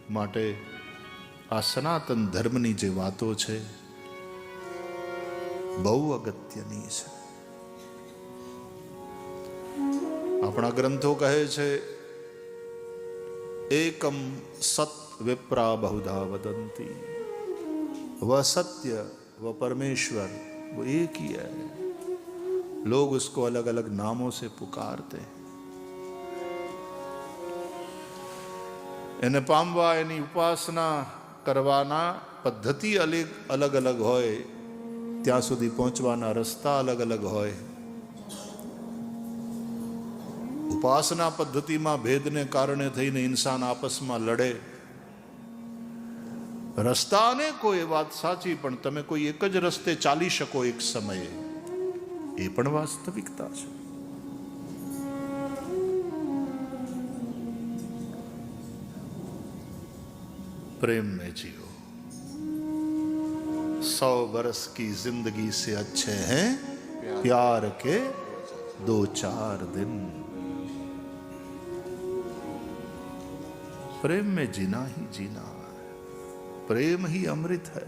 માટે આ સનાતન ધર્મની જે વાતો છે બહુ અગત્યની છે. આપણા ગ્રંથો કહે છે એકમ સત વિપ્રા બહુધા વદંતી, वह सत्य वह परमेश्वर वो एक ही है. लोग उसको अलग अलग नामों से पुकारते हैं. એને પામવા એની ઉપાસના કરવાના પદ્ધતિ અલગ અલગ હોય, ત્યાં સુધી પહોંચવાના રસ્તા અલગ અલગ હોય. ઉપાસના પદ્ધતિમાં ભેદને કારણે થઈને ઇન્સાન આપસમાં લડે. રસ્તા અનેકો, એ વાત સાચી, પણ તમે કોઈ એક જ રસ્તે ચાલી શકો એક સમયે, એ પણ વાસ્તવિકતા છે. प्रेम में जियो, 100 बरस की जिंदगी से अच्छे हैं प्यार के 2-4 दिन. प्रेम में जीना ही जीना है. प्रेम ही अमृत है.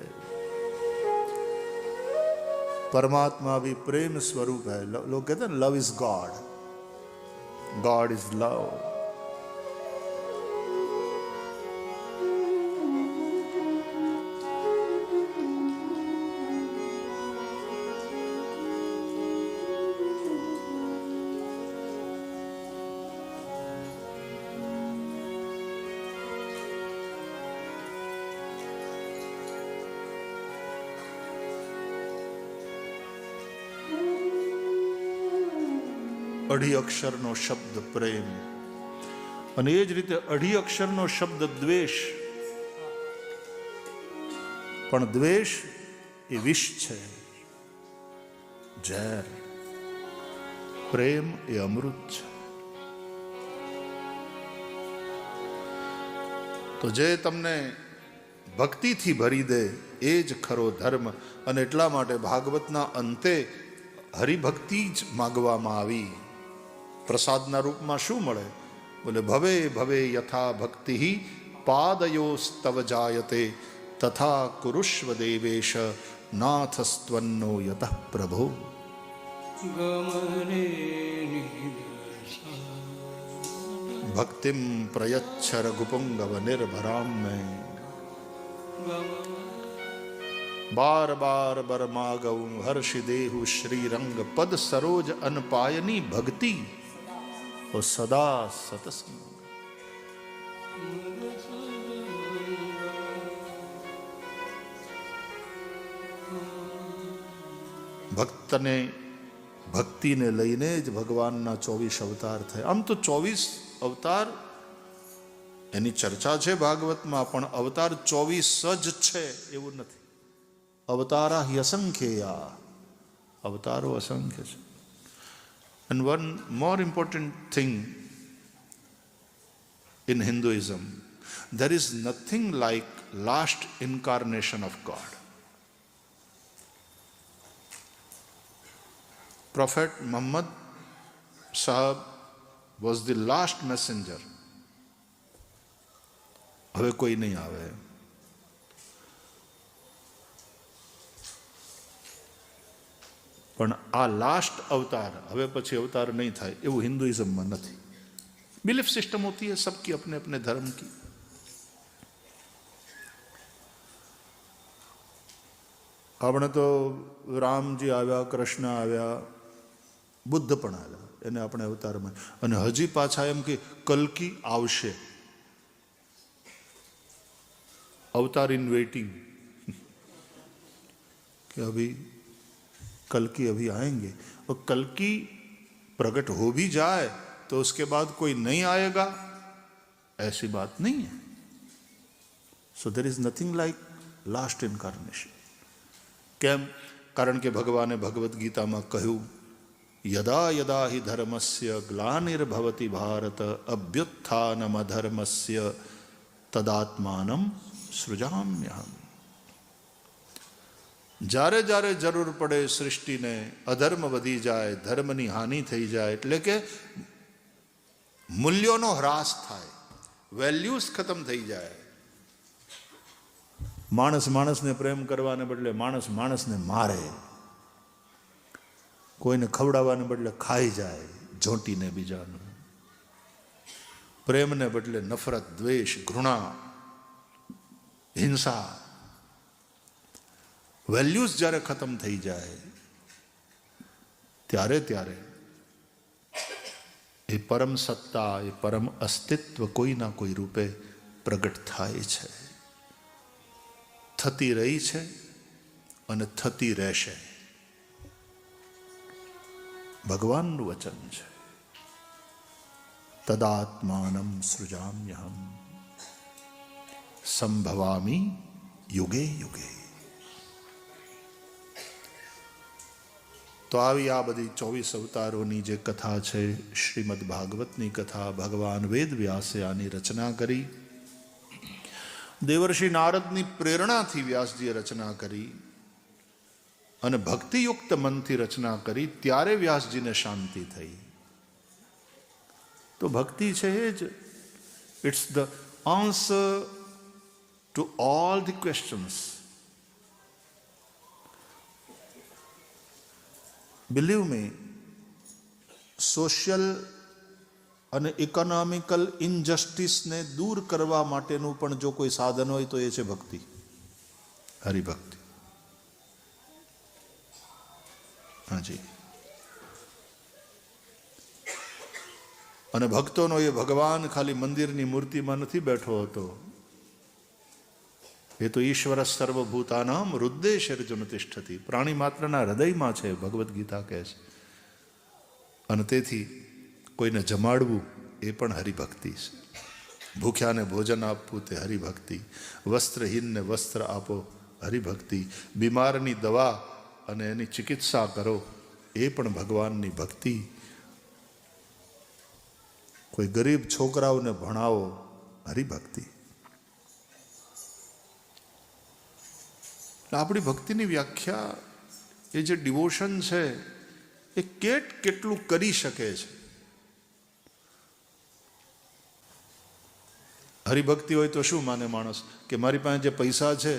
परमात्मा भी प्रेम स्वरूप है. लोग कहते हैं love is God, God is love. અઢી અક્ષરનો શબ્દ પ્રેમ, અને એ જ રીતે અઢી અક્ષરનો શબ્દ દ્વેષ. પણ દ્વેષ એ વિષ છે, ઝેર. પ્રેમ એ અમૃત છે. તો જે તમને ભક્તિથી ભરી દે એ જ ખરો ધર્મ. અને એટલા માટે ભાગવતના અંતે હરિભક્તિ જ માગવામાં આવી. પ્રસાદના રૂપમાં શું મળે? બોલે ભવે ભવે યથા ભક્તિ પાદયોસ્તવ જાયતે તથા કુરુષ્વ દેવેશ નાથસ્ત્વન્નો યતઃ પ્રભો. ભક્તિમ પ્રયચ્છ રઘુપુંગવ નિર્ભરામ મેં બાર બાર બરમાગૌ હર્ષિ દેહુ શ્રીરંગ પદ સરોજ અનપાયની ભક્તિ ઓ સદા સતસંગ. ભક્તને ભક્તિને લઈને જ ભગવાનના 24 અવતાર થયા. આમ તો 24 અવતાર એની ચર્ચા છે ભાગવતમાં, પણ અવતાર 24 જ છે એવું નથી. અવતારા અસંખ્યા, અવતારો અસંખ્ય છે. And one more important thing in Hinduism, there is nothing like last incarnation of God. Prophet Muhammad Sahab was the last messenger. હવે કોઈ નહીં આવે. પણ આ લાસ્ટ અવતાર, હવે પછી અવતાર નહીં થાય એવું હિન્દુઇઝમમાં નથી. बिलीफ सिस्टम होती है सबकी अपने अपने धर्म की. આપણે તો રામજી આવ્યા, કૃષ્ણ આવ્યા, બુદ્ધ પણ આવ્યા, એને આપણે અવતારમાં, અને હજી પાછા એમ કે કલ્કી આવશે. अवतार इन वेटिंग कि अभी कल्कि अभी आएंगे. और कल्कि प्रकट हो भी जाए तो उसके बाद कोई नहीं आएगा, ऐसी बात नहीं है. So there is nothing like last incarnation. केम? कारण के भगवाने भगवद गीता में कहूँ यदा यदा हि धर्मस्य ग्लानिर्भवति भारत अभ्युत्थानम अधर्मस्य तदात्मानं सृजाम्यहम्. જ્યારે જ્યારે જરૂર પડે સૃષ્ટિને, અધર્મ વધી જાય, ધર્મની હાનિ થઈ જાય, એટલે કે મૂલ્યોનો હ્રાસ થાય, વેલ્યુઝ ખતમ થઈ જાય. માણસ માણસને પ્રેમ કરવાને બદલે માણસ માણસને મારે, કોઈને ખવડાવવાને બદલે ખાઈ જાય ઝોંટીને બીજાનું, પ્રેમને બદલે નફરત, દ્વેષ, ઘૃણા, હિંસા. વેલ્યુઝ જ્યારે ખતમ થઈ જાય ત્યારે એ પરમ સત્તા, એ પરમ અસ્તિત્વ કોઈના કોઈ રૂપે પ્રગટ થાય છે, થતી રહી છે અને થતી રહેશે. ભગવાનનું વચન છે, તદાત્માનમ સૃજામ્યહમ સંભવામી યુગે યુગે. તો આવી આ બધી 24 અવતારોની જે કથા છે, શ્રીમદ ભાગવતની કથા, ભગવાન વેદ વ્યાસે આની રચના કરી. દેવર્ષિ નારદની પ્રેરણાથી વ્યાસજીએ રચના કરી અને ભક્તિયુક્ત મનથી રચના કરી. ત્યારે વ્યાસજીને શાંતિ થઈ. તો ભક્તિ છે એ જ, it's the answer to all the questions. Believe me, social અને ઇકોનોમિકલ ઇનજસ્ટિસને દૂર કરવા માટેનું પણ જો કોઈ સાધન હોય તો એ છે ભક્તિ, હરિભક્તિ. હાજી. અને ભક્તોનો એ ભગવાન ખાલી મંદિરની મૂર્તિમાં નથી બેઠો હતો, એ તો ઈશ્વર સર્વભૂતાનામ હૃદયે તિષ્ઠતિ, પ્રાણી માત્રના હૃદયમાં છે, ભગવદ્ ગીતા કહે છે. અને તેથી કોઈને જમાડવું એ પણ હરિભક્તિ છે. ભૂખ્યાને ભોજન આપવું તે હરિભક્તિ, વસ્ત્રહીનને વસ્ત્ર આપો હરિભક્તિ, બીમારની દવા અને એની ચિકિત્સા કરો એ પણ ભગવાનની ભક્તિ, કોઈ ગરીબ છોકરાઓને ભણાવો હરિભક્તિ. આપણી ભક્તિની વ્યાખ્યા, એ જે ડિવોશન છે એ કેટલું કરી શકે છે. હરિભક્તિ હોય તો શું માને માણસ કે મારી પાસે જે પૈસા છે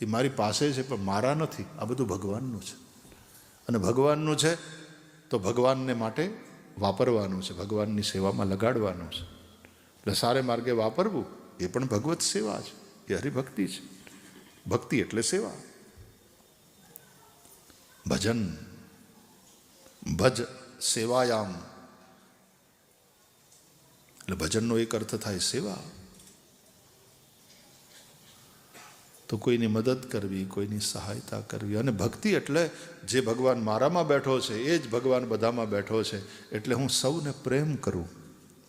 એ મારી પાસે છે પણ મારા નથી, આ બધું ભગવાનનું છે. અને ભગવાનનું છે તો ભગવાનને માટે વાપરવાનું છે, ભગવાનની સેવામાં લગાડવાનું છે. એટલે સારે માર્ગે વાપરવું એ પણ ભગવત સેવા છે, એ હરિભક્તિ છે. ભક્તિ એટલે સેવા. ભજન, ભજ સેવાયામ, એટલે ભજનનો એક અર્થ થાય સેવા. તો કોઈની મદદ કરવી, કોઈની સહાયતા કરવી. અને ભક્તિ એટલે જે ભગવાન મારામાં બેઠો છે એ જ ભગવાન બધામાં બેઠો છે, એટલે હું સૌને પ્રેમ કરું,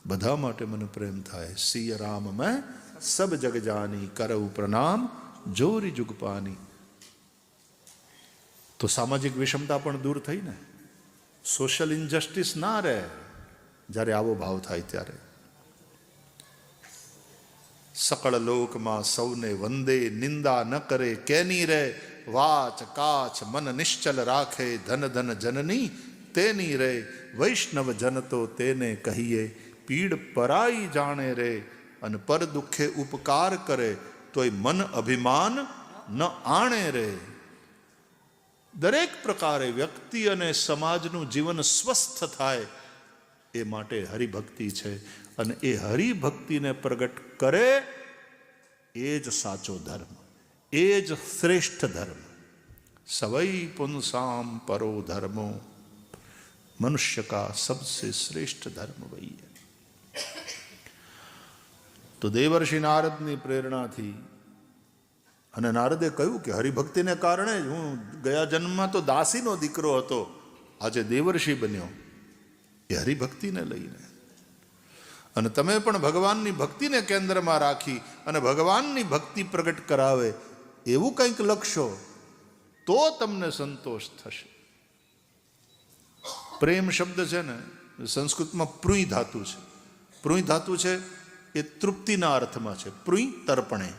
બધા માટે મને પ્રેમ થાય. સિય રામ મેં સબ જગ જાની, કરઉ પ્રણામ જોરી જુગ પાની. તો સામાજિક વિષમતા પણ દૂર થઈ ને, સોશિયલ ઇનજસ્ટિસ ના રહે જ્યારે આવો ભાવ થાય ત્યારે. સકળ લોકમાં સૌને વંદે, નિંદા ન કરે કેની રે, વાચ કાચ મન નિશ્ચલ રાખે, ધન ધન જનની તેની રે, વૈષ્ણવ જન તો તેને કહીએ, પીડ પરાઈ જાણે રે, અને પર દુઃખે ઉપકાર કરે તોય મન અભિમાન ન આણે રે. દરેક પ્રકારે વ્યક્તિ અને સમાજનું જીવન સ્વસ્થ થાય એ માટે હરિભક્તિ છે. અને એ હરિભક્તિને પ્રગટ કરે એ જ સાચો ધર્મ, એ જ શ્રેષ્ઠ ધર્મ. સવૈ પુંસામ પરો ધર્મો, મનુષ્ય કા સબસે શ્રેષ્ઠ ધર્મ વહી. તો દેવર્ષિ નારદની પ્રેરણાથી, અને નારદે કહ્યું કે હરિભક્તિને કારણે જ હું ગયા જન્મમાં તો દાસીનો દીકરો હતો, આજે દેવર્ષિ બન્યો, એ હરિભક્તિને લઈને. અને તમે પણ ભગવાનની ભક્તિને કેન્દ્રમાં રાખી અને ભગવાનની ભક્તિ પ્રગટ કરાવે એવું કંઈક લખશો તો તમને સંતોષ થશે. પ્રેમ શબ્દ છે ને, સંસ્કૃતમાં પ્રુઈ ધાતુ છે. પ્રુઈ ધાતુ છે એ તૃપ્તિના અર્થમાં છે. પ્રુઈ તર્પણે,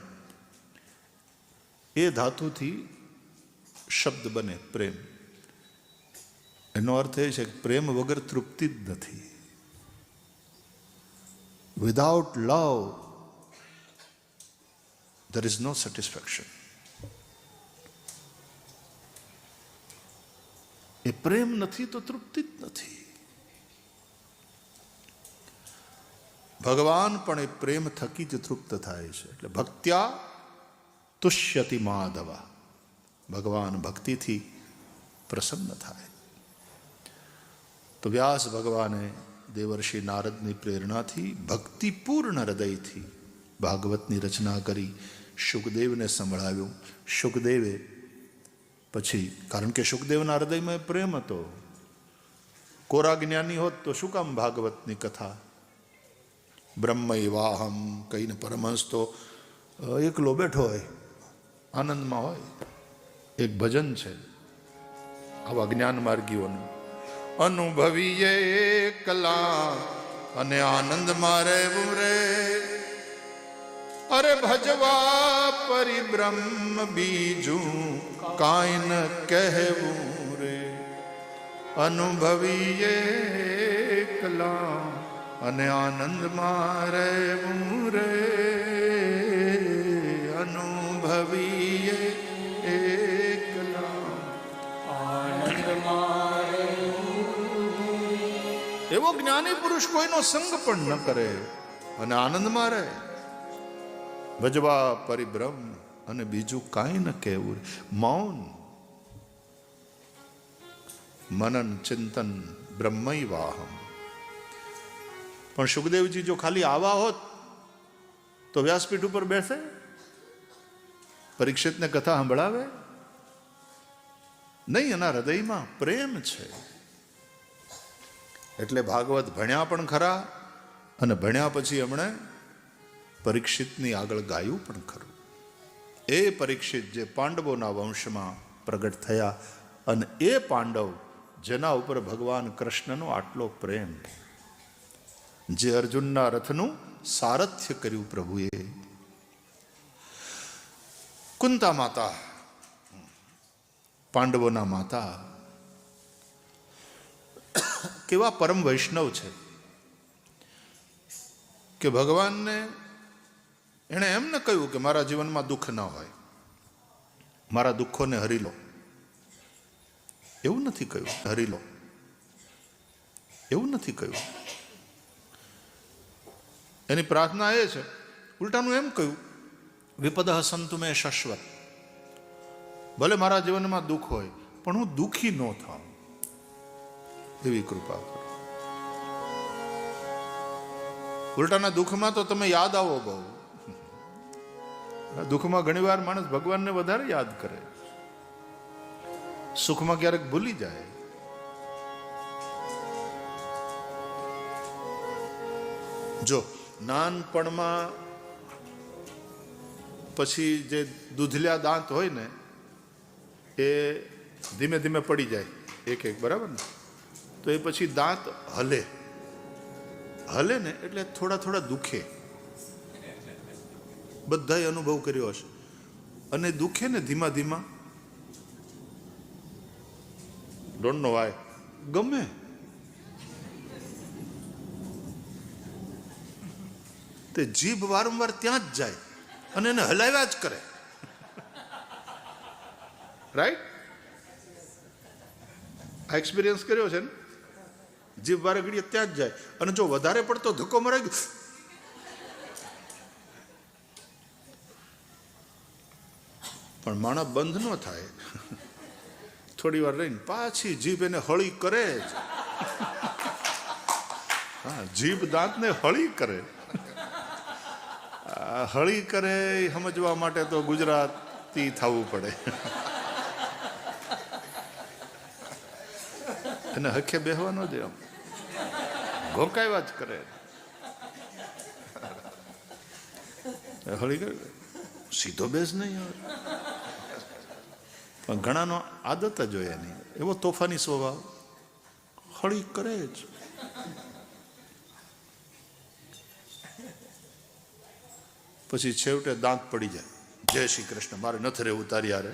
એ ધાતુથી શબ્દ બને પ્રેમ. એનો અર્થ એ છે કે પ્રેમ વગર તૃપ્તિ જ નથી. Without love, there is no satisfaction. એ પ્રેમ નથી તો તૃપ્તિ જ નથી. ભગવાન પણ એ પ્રેમ થકી જ તૃપ્ત થાય છે. એટલે ભક્ત્યા તુષ્યતિ માધવ. ભગવાન ભક્તિથી પ્રસન્ન થાય. તો વ્યાસ ભગવાને દેવર્ષિ નારદની પ્રેરણાથી ભક્તિપૂર્ણ હૃદયથી ભાગવતની રચના કરી શુકદેવને સંભળાવ્યું. શુકદેવે પછી, કારણ કે શુકદેવના હૃદયમાં પ્રેમ હતો. કોરા જ્ઞાની હોત તો શું કામ ભાગવતની કથા? બ્રહ્મૈવાહમ કહીને પરમહંસ તો એકલો બેઠો હોય, આનંદમાં હોય. એક ભજન છે આવા જ્ઞાન માર્ગીઓનું, અનુભવીએ એકલા અને આનંદમાં રહેવું રે, અરે ભજવા પરિબ્રહ્મ બીજું કાંઈ ન કહેવું રે. અનુભવીએ એકલા અને આનંદમાં રહેવું રે, અનુભવીએ એકલા આનંદમાં રહેવું. એવો જ્ઞાની પુરુષ કોઈનો સંગ પણ ન કરે અને આનંદમાં રહે. ભજવા પરિબ્રહ્મ અને બીજું કાંઈ ન કહેવું. મૌન, મનન, ચિંતન, બ્રહ્મૈવાહમ. પણ સુખદેવજી જો ખાલી આવા હોત તો વ્યાસપીઠ ઉપર બેસે, પરીક્ષિતને કથા સંભળાવે નહીં. એના હૃદયમાં પ્રેમ છે. એટલે ભાગવત ભણ્યા પણ ખરા, અને ભણ્યા પછી એમણે પરીક્ષિતની આગળ ગાયું પણ ખરું. એ પરીક્ષિત જે પાંડવોના વંશમાં પ્રગટ થયા, અને એ પાંડવ જેના ઉપર ભગવાન કૃષ્ણનો આટલો પ્રેમ, જે અર્જુનના રથનું સારથ્ય કર્યું પ્રભુએ. કુંતા માતા, પાંડવોના માતા, કેવા પરમ વૈષ્ણવ છે કે ભગવાનને એણે એમ ન કહ્યું કે મારા જીવનમાં દુઃખ ન હોય, મારા દુઃખોને હરી લો. એવું નથી કહ્યું, હરી લો એવું નથી કહ્યું. એની પ્રાર્થના એ છે, ઉલટાનું એમ કહ્યું, વિપદઃ સંતુ મે શાશ્વત. ભલે મારા જીવનમાં દુઃખ હોય પણ હું દુઃખી ન થાઉં એવી કૃપા કરો. ઉલટાના દુઃખમાં તો તમે યાદ આવો બહુ. દુઃખમાં ઘણી વાર માણસ ભગવાનને વધારે યાદ કરે, સુખમાં ક્યારેક ભૂલી જાય. જો નાનપણમાં પછી જે દૂધલ્યા દાંત હોય ને એ ધીમે ધીમે પડી જાય એક એક, બરાબર ને? તો એ પછી દાંત હલે હલે ને એટલે થોડા થોડા દુખે. બધાએ અનુભવ કર્યો હશે. અને દુખે ને ધીમા ધીમા, ડોન્ટ નો વાય, ગમે. તે જીભ વારંવાર ત્યાં જ જાય અને એને હલાવ્યા જ કરે. રાઈટ? આ એક્સપિરિયન્સ કર્યો છે ને? જીભ વારે ઘડીએ ત્યાં જ જાય, અને જો વધારે પડતો ધક્કો મરાય ગયો, પણ માણસ બંધ ન થાય. થોડી વાર રહીને પાછી જીભ એને હળી કરે જ. હા, જીભ દાંતને હળી કરે. હળી કરે સમજવા માટે તો ગુજરાતી થવું પડે. એને હખે બેહવા ન દે, આમ ઘોકાવ્યા જ કરે. હળી કરે, સીધો બેસ નહીં. પણ ઘણાનો આદત જ હોય એની, એવો તોફાની સ્વભાવ, હળી કરે જ. પછી છેવટે દાંત પડી જાય. જય શ્રી કૃષ્ણ, મારે નથી રહેવું તારી હારે.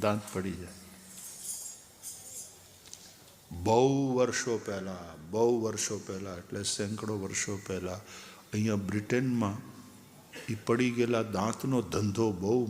દાંત પડી જાય. બહુ વર્ષો પહેલાં એટલે સેંકડો વર્ષો પહેલાં અહીંયા બ્રિટનમાં એ પડી ગયેલા દાંતનો ધંધો બહુ